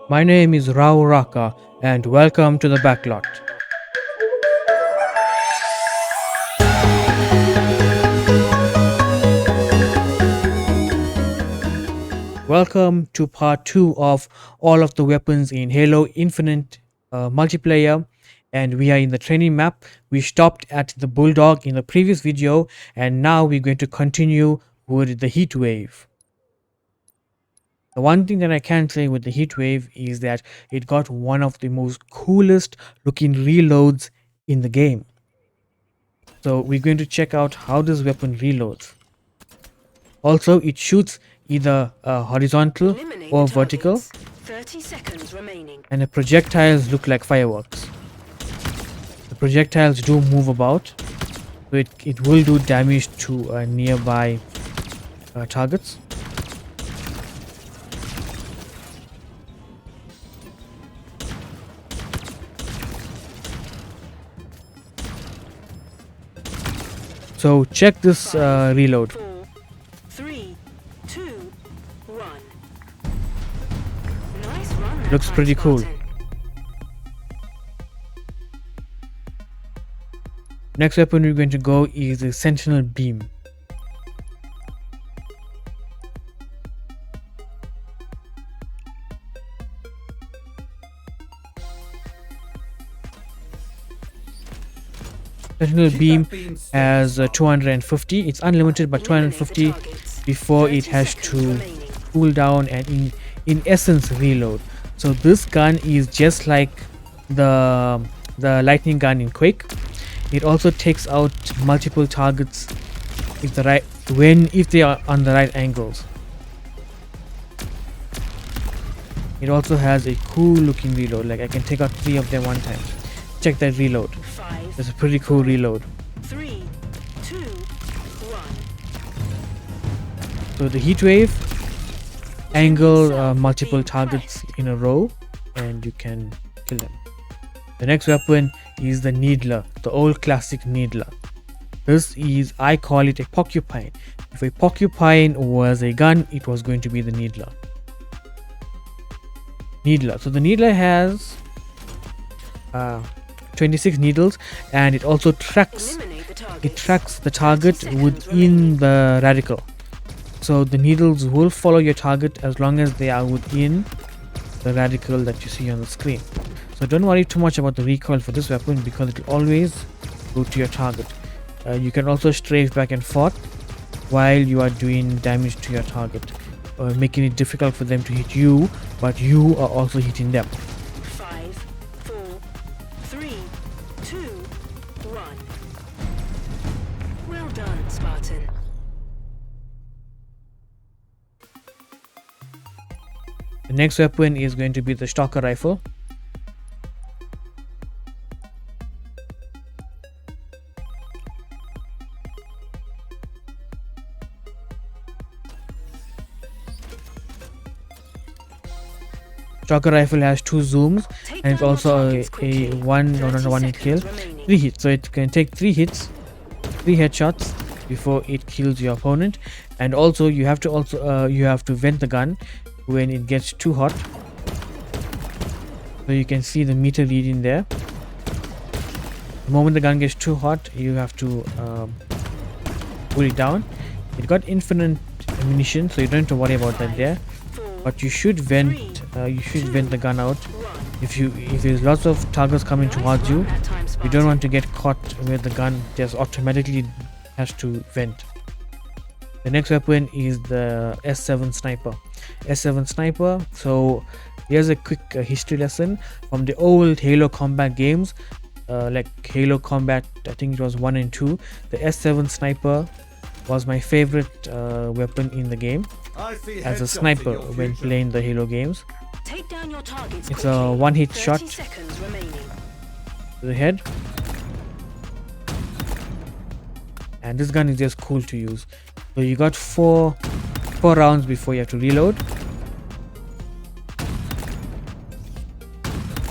My name is Rahuraka and welcome to the Backlot. Welcome to part 2 of all of the weapons in Halo Infinite multiplayer, and we are in the training map. We stopped at the Bulldog in the previous video, and now we're going to continue with the Heat Wave. The one thing that I can say with the Heat Wave is that it got one of the most coolest looking reloads in the game. So we're going to check out how this weapon reloads. Also, it shoots either horizontal or vertical, 30 seconds remaining. and the projectiles look like fireworks. The projectiles do move about, so it will do damage to nearby targets. So check this reload. 4, 3, 2, 1. Nice run there, Looks pretty cool. Spartan. Next weapon we're going to go is the Sentinel Beam. Sentinel Beam has 250. It's unlimited, but Eliminate the 250 targets. before 30 it has seconds to remaining. cool down and in essence reload. So this gun is just like the lightning gun in Quake. It also takes out multiple targets if they are on the right angles. It also has a cool looking reload, like I can take out 3 of them one time. Check that reload. 5, It's a pretty cool reload. 3, 2, 1. So the heat wave angle multiple targets in a row and you can kill them. The next weapon is the Needler, the old classic Needler. This is, I call it a porcupine. If a porcupine was a gun, it was going to be the Needler. So the Needler has 26 needles, and it also tracks Eliminate the targets. it tracks the target 30 seconds within remaining. the radical. So the needles will follow your target as long as they are within the radical that you see on the screen. So don't worry too much about the recoil for this weapon because it will always go to your target. You can also strafe back and forth while you are doing damage to your target, making it difficult for them to hit you, but you are also hitting them. 5, 4, 3, 2, 1. Well done, Spartan. The next weapon is going to be the Stalker Rifle. Stalker Rifle has 2 zooms Take and it's down your also targets a quickly. one 30 one hit kill, seconds remaining. 3 hits. So it can take 3 hits, 3 headshots before it kills your opponent. And also you have to vent the gun when it gets too hot. So you can see the meter reading there. The moment the gun gets too hot, you have to pull it down. It got infinite ammunition, so you don't have to worry about that there. 4, But you should vent the gun out. 1. If there's lots of targets coming towards you, That time, you Spartan. don't want to get caught where the gun just automatically has to vent. The next weapon is the S7 sniper. S7 sniper. So here's a quick history lesson from the old Halo Combat games, like Halo Combat, I think it was 1 and 2. The S7 sniper was my favorite weapon in the game as a sniper when playing the Halo games. Take down your targets It's quickly. a one-hit 30 shot seconds remaining. to the head, and this gun is just cool to use. So you got four rounds before you have to reload,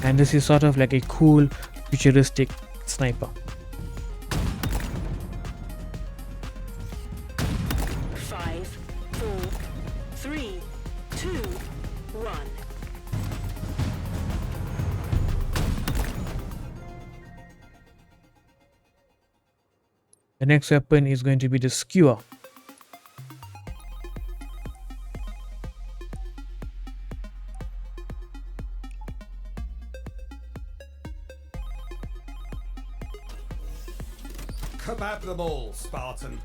and this is sort of like a cool futuristic sniper. 5, 4, 3, 2, 1. The next weapon is going to be the skewer. Kebab them all, Spartan.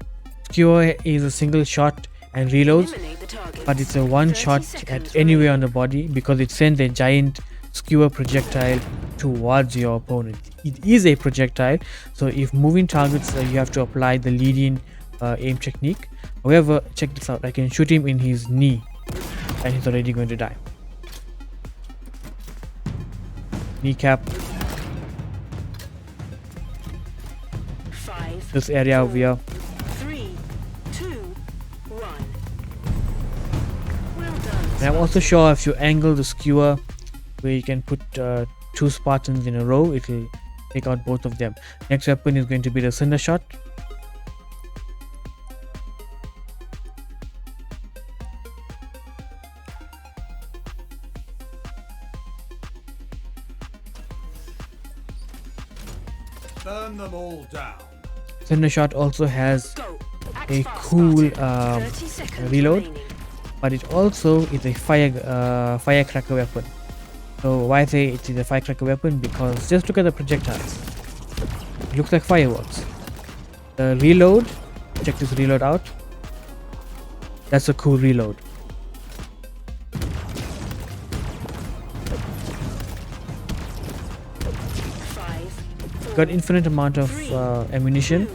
Skewer is a single shot and reloads, Eliminate the targets. but it's a one 30 shot seconds at anywhere remaining. on the body because it sends a giant skewer projectile towards your opponent. It is a projectile, so if moving targets, you have to apply the leading aim technique. However, check this out, I can shoot him in his knee and he's already going to die. Kneecap, 5, this area over here. 3, 2, 1. Well done. And I'm also sure if you angle the skewer where you can put two Spartans in a row, it will take out both of them. Next weapon is going to be the cinder shot. Burn them all down. Cinder shot also has Go. Act a fast, cool Spartan. 30 seconds reload, remaining. but it also is a firecracker weapon. So why I say it is a firecracker weapon? Because just look at the projectiles. It looks like fireworks. The reload, check this reload out. That's a cool reload. Got infinite amount of ammunition,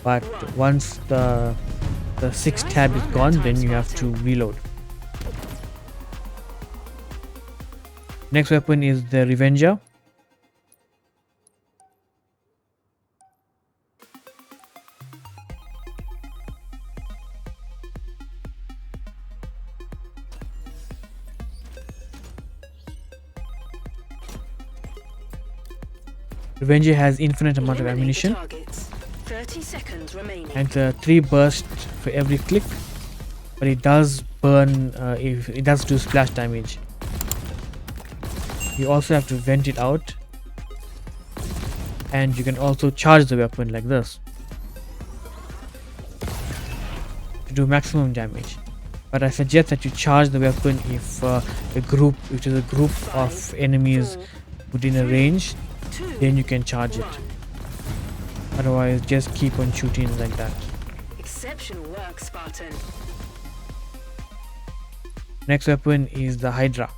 but once the 6 tab is gone, then you have to reload. Next weapon is the Revenger. Revenger has infinite amount of Eliminate the ammunition targets. 30 seconds remaining. and 3 bursts for every click, but it does burn if it does do splash damage. You also have to vent it out, and you can also charge the weapon like this to do maximum damage. But I suggest that you charge the weapon if a group of enemies within a range, then you can charge it. Otherwise, just keep on shooting like that. Exceptional work, Spartan. Next weapon is the Hydra.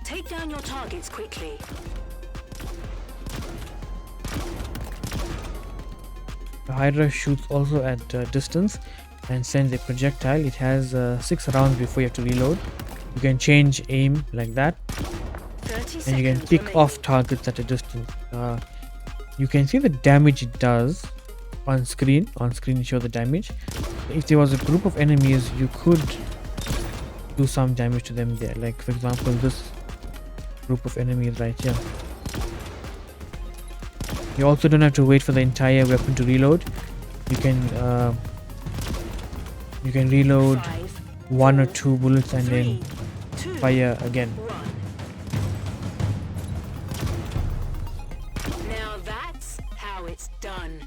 Take down your targets quickly. The Hydra shoots also at distance and sends a projectile. It has 6 rounds before you have to reload. You can change aim like that, 30 and you can seconds pick remaining. off targets at a distance. You can see the damage it does on screen. On screen, show the damage. If there was a group of enemies, you could do some damage to them there. Like for example, this group of enemies right here. You also don't have to wait for the entire weapon to reload. You can reload 5, 1 or 4, 2 bullets and 3, then 2, fire again. 1. Now that's how it's done.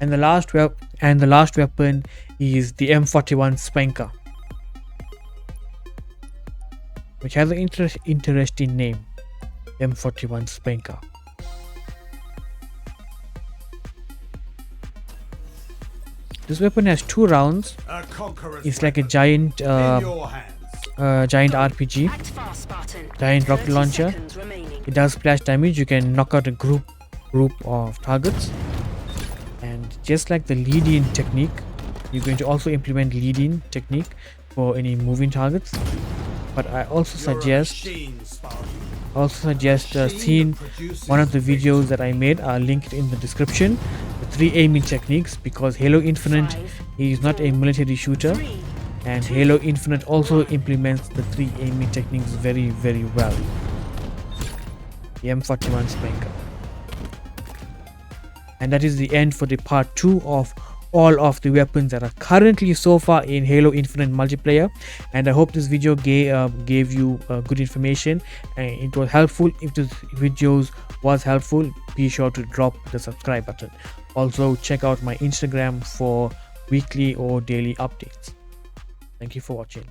And the last weapon is the M41 Spanker, which has an interesting name, M41 Spanker. This weapon has 2 rounds. A conqueror's It's like a weapon. giant In your hands. giant RPG, Act fast, Spartan. giant rocket 30 launcher. seconds remaining. It does splash damage. You can knock out a group of targets, and just like the lead-in technique, you're going to also implement lead-in technique for any moving targets. But I also You're a suggest machine, Spartan. seeing one of the videos that I made are linked in the description, the 3 aiming techniques, because Halo Infinite 5, is not a military shooter, 3, and Halo Infinite also implements the 3 aiming techniques very well. The M41 Spanker. And that is the end for the part 2 of all of the weapons that are currently so far in Halo Infinite multiplayer. And I hope this video gave you good information and it was helpful. If this videos was helpful, be sure to drop the subscribe button. Also check out my Instagram for weekly or daily updates. Thank you for watching.